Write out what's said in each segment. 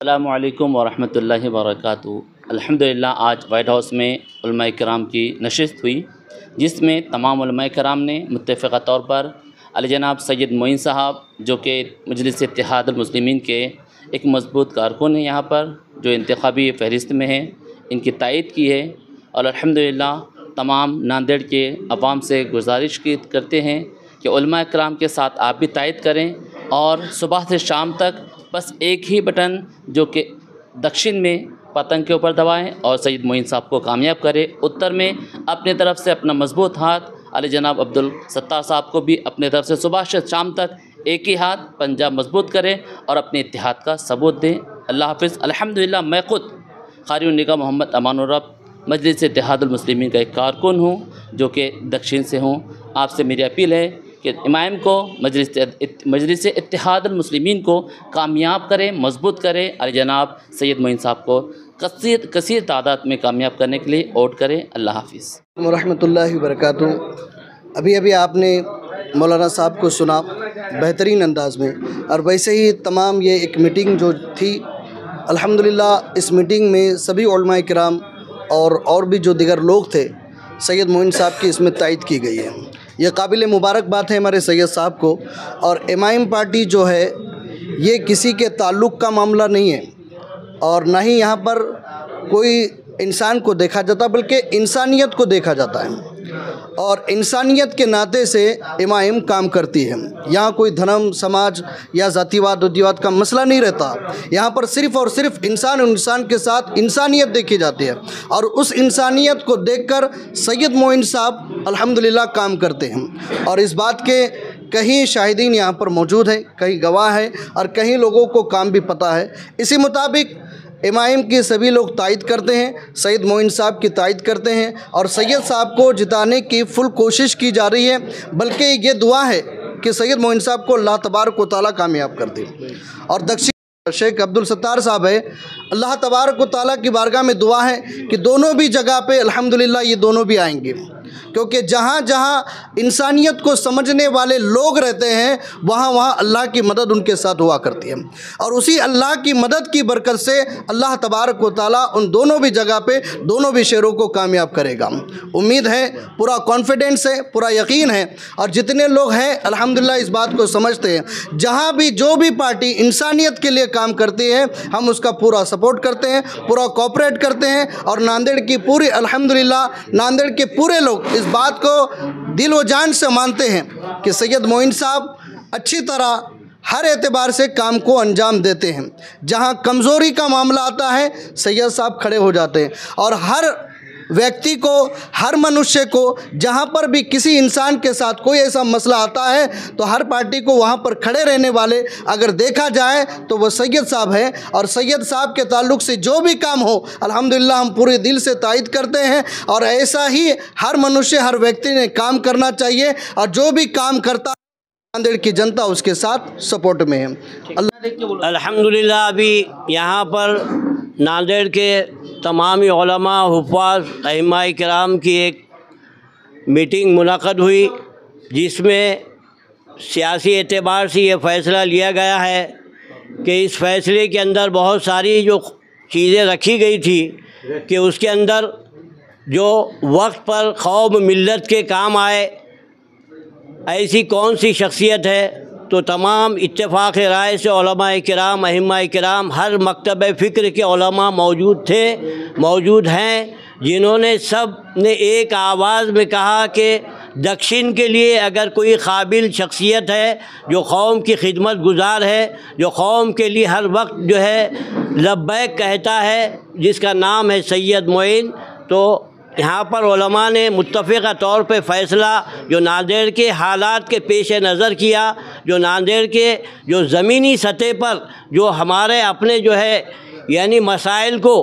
अस्सलामु अलैकुम वरहमतुल्लाहि वबरकातुहू। अल्हम्दुलिल्लाह आज वाइट हाउस में उलमाए किराम की नशिस्त हुई, जिसमें तमाम उलमाए किराम ने मुत्तफ़िक़ा तौर पर अली-जनाब सैयद मोइन साहब, जो कि मजलिस इत्तेहादुल मुस्लिमीन के एक मज़बूत कारकुन हैं, यहाँ पर जो इंतखाबी फ़हरिस्त में हैं, इनकी तायीद की है। और अल्हम्दुलिल्लाह तमाम नांदेड़ के अवाम से गुजारिश करते हैं कि उलमाए किराम के साथ आप भी तायीद करें और सुबह से शाम तक बस एक ही बटन जो कि दक्षिण में पतंग के ऊपर दबाएं और सैयद मोइन साहब को कामयाब करें। उत्तर में अपने तरफ से अपना मजबूत हाथ अली जनाब अब्दुल सत्तार साहब को भी अपने तरफ से सुबह से शाम तक एक ही हाथ पंजा मजबूत करें और अपने इत्तेहाद का सबूत दें। अल्लाह हाफ़िज़। अल्हम्दुलिल्लाह मैं ख़ुद क़ारी निगाह मोहम्मद अमानुर रब मजलिस इत्तेहादुल मुस्लिमीन का एक कारकुन हूँ, जो कि दक्षिण से हूँ। आपसे मेरी अपील है कि इमाम को मजलिस इत्तेहादुल मुस्लिमीन को कामयाब करें, मजबूत करें। अली जनाब सैयद मोइन साहब को कसीर तादाद में कामयाब करने के लिए वोट करें। अल्लाह हाफ़िज़ व रहमतुल्लाहि व बरकातुहू। अभी आपने मौलाना साहब को सुना बेहतरीन अंदाज़ में, और वैसे ही तमाम ये एक मीटिंग जो थी, अल्हम्दुलिल्लाह इस मीटिंग में सभी उलमाए किराम और भी जो दिगर लोग थे, सैयद मोइन साहब की इसमें तायीद की गई है। यह काबिल मुबारक बात है हमारे सैयद साहब को। और इमाम पार्टी जो है ये किसी के ताल्लुक़ का मामला नहीं है, और ना ही यहाँ पर कोई इंसान को देखा जाता, बल्कि इंसानियत को देखा जाता है। और इंसानियत के नाते से इमाम काम करती है। यहाँ कोई धर्म, समाज या जातिवाद उद्यवाद का मसला नहीं रहता। यहाँ पर सिर्फ़ और सिर्फ इंसान और इंसान के साथ इंसानियत देखी जाती है, और उस इंसानियत को देखकर सैयद मोइन साहब अल्हम्दुलिल्लाह काम करते हैं। और इस बात के कहीं शाहिदीन यहाँ पर मौजूद हैं, कहीं गवाह हैं, और कहीं लोगों को काम भी पता है। इसी मुताबिक इमाम की सभी लोग तायीद करते हैं, सैयद मोइन साहब की तायीद करते हैं, और सैयद साहब को जिताने की फुल कोशिश की जा रही है। बल्कि ये दुआ है कि सैयद मोइन साहब को अल्लाह तबारक व तआला कामयाब कर दे। और दक्षिण शेख अब्दुल सत्तार साहब है, अल्लाह तबारक व तआला की बारगाह में दुआ है कि दोनों भी जगह पे अल्हम्दुलिल्लाह ये दोनों भी आएंगे, क्योंकि जहाँ जहाँ इंसानियत को समझने वाले लोग रहते हैं, वहाँ वहाँ अल्लाह की मदद उनके साथ हुआ करती है। और उसी अल्लाह की मदद की बरकत से अल्लाह तबारक व तआला उन दोनों भी जगह पे दोनों भी शेरों को कामयाब करेगा। उम्मीद है, पूरा कॉन्फिडेंस है, पूरा यकीन है, और जितने लोग हैं अल्हम्दुलिल्लाह इस बात को समझते हैं, जहाँ भी जो भी पार्टी इंसानियत के लिए काम करती है, हम उसका पूरा सपोर्ट करते हैं, पूरा कोऑपरेट करते हैं। और नांदेड़ की पूरी अल्हम्दुलिल्लाह नांदेड़ के पूरे लोग इस बात को दिल व जान से मानते हैं कि सैयद मोइन साहब अच्छी तरह हर एतबार से काम को अंजाम देते हैं। जहां कमज़ोरी का मामला आता है, सैयद साहब खड़े हो जाते हैं, और हर व्यक्ति को, हर मनुष्य को, जहां पर भी किसी इंसान के साथ कोई ऐसा मसला आता है, तो हर पार्टी को वहां पर खड़े रहने वाले अगर देखा जाए तो वह सैयद साहब है। और सैयद साहब के ताल्लुक़ से जो भी काम हो अल्हम्दुलिल्लाह हम पूरे दिल से तायीद करते हैं, और ऐसा ही हर मनुष्य, हर व्यक्ति ने काम करना चाहिए, और जो भी काम करता नांदेड़ की जनता उसके साथ सपोर्ट में है। अल्हम्दुलिल्लाह अभी यहाँ पर नांदेड़ के तमामी उलमा, हुफ़ाज़, अइम्मा-ए किराम की एक मीटिंग मुनक़द हुई, जिसमें सियासी एतबार से ये फ़ैसला लिया गया है कि इस फ़ैसले के अंदर बहुत सारी जो चीज़ें रखी गई थी कि उसके अंदर जो वक्त पर कौम मिल्लत के काम आए, ऐसी कौन सी शख्सियत है। तो तमाम इत्तेफाक़ राय से उलमाए किराम, अइम्मा-ए किराम, हर मकतब फ़िक्र के उलमा मौजूद थे, मौजूद हैं, जिन्होंने सब ने एक आवाज़ में कहा कि दक्षिण के लिए अगर कोई काबिल शख्सियत है, जो कौम की खिदमत गुजार है, जो कौम के लिए हर वक्त जो है लब्बैक कहता है, जिसका नाम है सैयद मोइन, तो यहाँ पर उलमा ने मुत्तफ़िक़ा तौर पे फ़ैसला जो नांदेड़ के हालात के पेश नज़र किया, जो नांदेड़ के जो ज़मीनी सतह पर जो हमारे अपने जो है यानी मसाइल को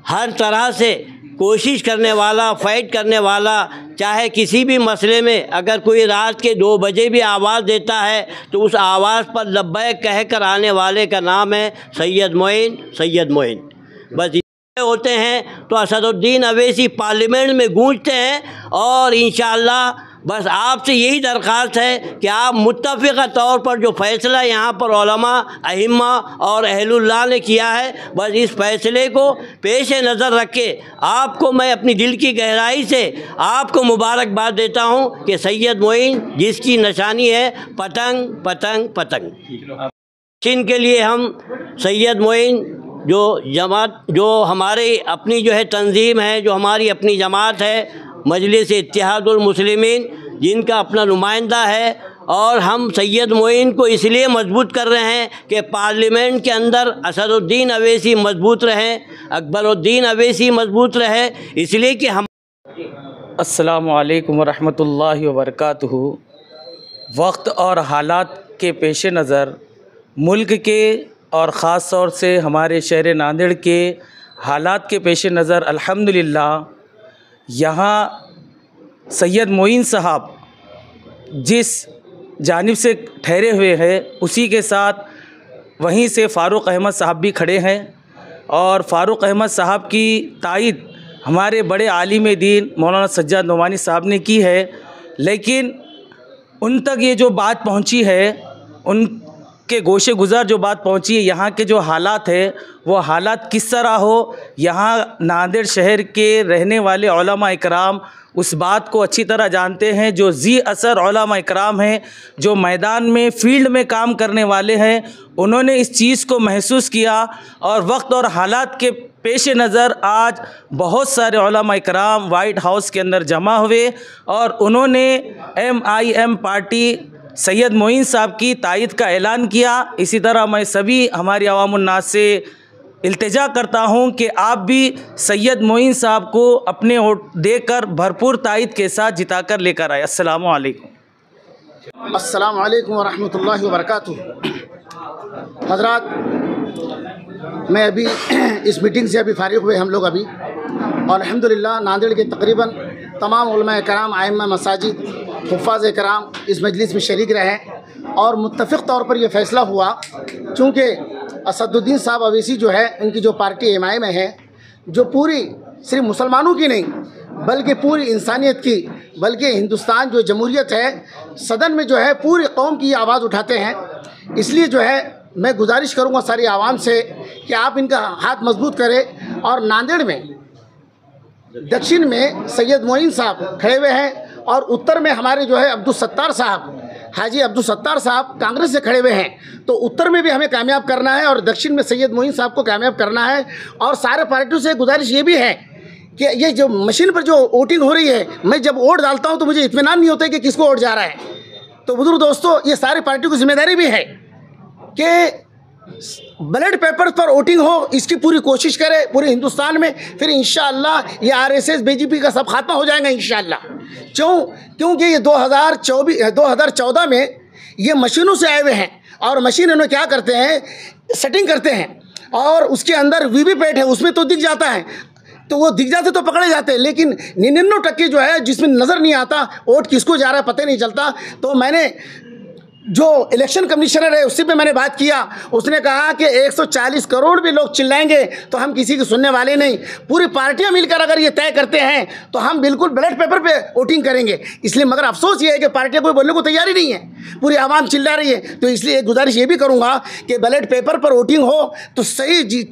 हर तरह से कोशिश करने वाला, फ़ाइट करने वाला, चाहे किसी भी मसले में अगर कोई रात के 2 बजे भी आवाज़ देता है तो उस आवाज़ पर लब्बैक कह कर आने वाले का नाम है सैयद मोइन, सैयद मोइन। बस होते हैं तो असदुद्दीन अवैसी पार्लियामेंट में गूंजते हैं, और इंशाअल्लाह बस आपसे यही दरख्वास्त है कि आप मुत्तफ़िक़ा तौर पर जो फ़ैसला यहाँ पर उलमा, अइम्मा और अहलुल्लाह ने किया है, बस इस फ़ैसले को पेश नज़र रख के आपको मैं अपनी दिल की गहराई से आपको मुबारकबाद देता हूँ कि सैयद मोइन जिसकी निशानी है पतंग पतंग पतंग, इनके लिए हम सैयद मोइन जो जमात, जो हमारे अपनी जो है तंजीम है, जो हमारी अपनी जमात है मजलिस इत्तेहादुल मुस्लिमीन, जिनका अपना नुमाइंदा है, और हम सैयद मोइन को इसलिए मजबूत कर रहे हैं कि पार्लियामेंट के अंदर असदुद्दीन अवैसी मजबूत रहें, अकबरुद्दीन अवैसी मजबूत रहे, इसलिए कि हम अस्सलामु अलैकुम वरहमतुल्लाहि वबरकातुहू। वक्त और हालात के पेश नज़र मुल्क के और ख़ास तौर से हमारे शहर नांदेड़ के हालात के पेश नज़र अल्हम्दुलिल्लाह यहाँ सैयद मोइन साहब जिस जानिब से ठहरे हुए हैं उसी के साथ वहीं से फ़ारूक अहमद साहब भी खड़े हैं, और फ़ारूक अहमद साहब की तायद हमारे बड़े आलिम दीन मौलाना सज्जाद नोमानी साहब ने की है, लेकिन उन तक ये जो बात पहुंची है, उनके गोशे गुज़र जो बात पहुंची है, यहाँ के जो हालात है वो हालात किस तरह हो, यहाँ नांदेड़ शहर के रहने वाले उलमा इकराम उस बात को अच्छी तरह जानते हैं। जो जी असर उलमा इकराम हैं, जो मैदान में फील्ड में काम करने वाले हैं, उन्होंने इस चीज़ को महसूस किया, और वक्त और हालात के पेश नज़र आज बहुत सारे उलमा इकराम वाइट हाउस के अंदर जमा हुए और उन्होंने MIM पार्टी सैयद मोइन साहब की तायद का ऐलान किया। इसी तरह मैं सभी हमारी अवामुन्नास से इल्तिजा करता हूं कि आप भी सैयद मोइन साहब को अपने वोट देकर भरपूर तायद के साथ जिताकर लेकर आए। अस्सलामु अलैकुम। अस्सलामु अलैकुम वरहमतुल्लाहि वबरकातुहू। हज़रात, मैं अभी इस मीटिंग से अभी फ़ारिग हुए हम लोग अभी, और अल्हम्दुलिल्लाह नांदेड़ के तकरीबन तमाम उलमा कराम, आइम्मा मसाजिद, हुफ़ाज़ कराम इस मजलिस में शरीक रहे, और मुत्तफ़िक़ तौर पर यह फ़ैसला हुआ चूँकि असदुद्दीन साहब अवैसी जो है, इनकी जो पार्टी MIM है, जो पूरी सिर्फ मुसलमानों की नहीं बल्कि पूरी इंसानियत की, बल्कि हिंदुस्तान जो जमहूरियत है, सदन में जो है पूरी कौम की आवाज़ उठाते हैं। इसलिए जो है मैं गुजारिश करूंगा सारी आवाम से कि आप इनका हाथ मजबूत करें, और नांदेड़ में दक्षिण में सैयद मोइन साहब खड़े हुए हैं, और उत्तर में हमारे जो है अब्दुल सत्तार साहब, हाजी अब्दुल सत्तार साहब कांग्रेस से खड़े हुए हैं। तो उत्तर में भी हमें कामयाब करना है और दक्षिण में सैयद मोइन साहब को कामयाब करना है। और सारे पार्टियों से गुजारिश ये भी है कि ये जो मशीन पर जो वोटिंग हो रही है, मैं जब वोट डालता हूँ तो मुझे इत्मीनान नहीं होता कि किसको वोट जा रहा है। तो बुजुर्ग दोस्तों, ये सारी पार्टियों की जिम्मेदारी भी है कि बैलेट पेपर पर वोटिंग हो, इसकी पूरी कोशिश करे पूरे हिंदुस्तान में। फिर इंशाअल्लाह ये RSS BJP का सब खात्मा हो जाएगा इंशाअल्लाह। क्योंकि ये 2014 में ये मशीनों से आए हुए हैं, और मशीन इन्होंने क्या करते हैं, सेटिंग करते हैं, और उसके अंदर VVPAT है, उसमें तो दिख जाता है, तो वो दिख जाते तो पकड़े जाते हैं, लेकिन 99% जो है जिसमें नज़र नहीं आता वोट किसको जा रहा है पता नहीं चलता। तो मैंने जो इलेक्शन कमिश्नर है उससे पे मैंने बात किया, उसने कहा कि 140 करोड़ भी लोग चिल्लाएंगे तो हम किसी की सुनने वाले नहीं। पूरी पार्टियां मिलकर अगर ये तय करते हैं तो हम बिल्कुल बैलेट पेपर पे वोटिंग करेंगे। इसलिए मगर अफसोस ये है कि पार्टियां कोई बोलने को तैयार ही नहीं है, पूरी आवाम चिल्ला रही है। तो इसलिए एक गुजारिश ये भी करूँगा कि बैलेट पेपर पर वोटिंग हो तो सही,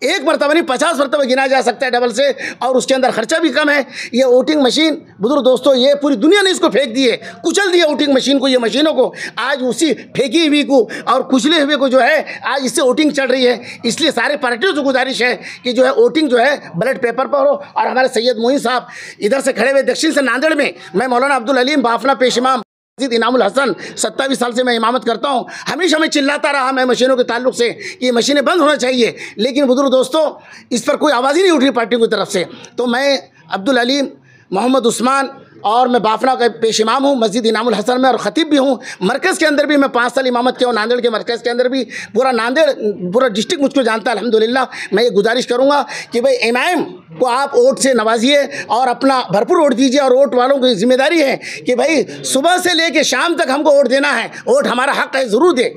एक मरतबा नहीं 50 मरतबा गिना जा सकता है डबल से, और उसके अंदर खर्चा भी कम है। ये वोटिंग मशीन बुजुर्ग दोस्तों, ये पूरी दुनिया ने इसको फेंक दिए, कुचल दिया वोटिंग मशीन को, ये मशीनों को। आज उसी फेंकी हुई को और कुचले हुए को जो है आज इससे वोटिंग चल रही है। इसलिए सारे पार्टियों से गुजारिश है कि जो है वोटिंग जो है बैलेट पेपर पर हो। और हमारे सैयद मोइन साहब इधर से खड़े हुए दक्षिण से नांदेड़ में, मैं मौलाना अब्दुल अलीम बाफना पेश इमाम इनामुल हसन 27 साल से मैं इमामत करता हूँ। हमेशा मैं चिल्लाता रहा मैं मशीनों के ताल्लुक से कि ये मशीनें बंद होना चाहिए, लेकिन बुजुर्ग दोस्तों इस पर कोई आवाज़ ही नहीं उठ रही पार्टियों की तरफ से। तो मैं अब्दुल अलीम मोहम्मद उस्मान और मैं बाफना का पेश इमाम हूँ, मस्जिद इनामुल हसन में, और ख़तीब भी हूँ। मरकज़ के अंदर भी मैं 5 साल इमामत किया हूँ, नांदेड़ के मरकज़ के अंदर भी। पूरा नांदेड़, पूरा डिस्ट्रिक्ट मुझको जानता है अल्हम्दुलिल्लाह। मैं ये गुजारिश करूँगा कि भाई इमाम को आप वोट से नवाजिए और अपना भरपूर वोट दीजिए। और वोट वालों की जिम्मेदारी है कि भाई सुबह से लेकर शाम तक हमको वोट देना है, वोट हमारा हक़ है, ज़रूर दे।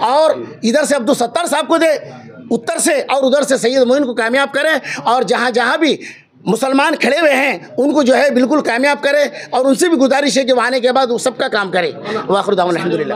और इधर से अब्दुल सत्तार साहब को दे उत्तर से, और उधर से सैयद मोइन को कामयाब करें। और जहाँ जहाँ भी मुसलमान खड़े हुए हैं उनको जो है बिल्कुल कामयाब करे, और उनसे भी गुजारिश है कि वो आने के बाद वो सबका काम करे। वाखिर दावना अल्हम्दुलिल्लाह।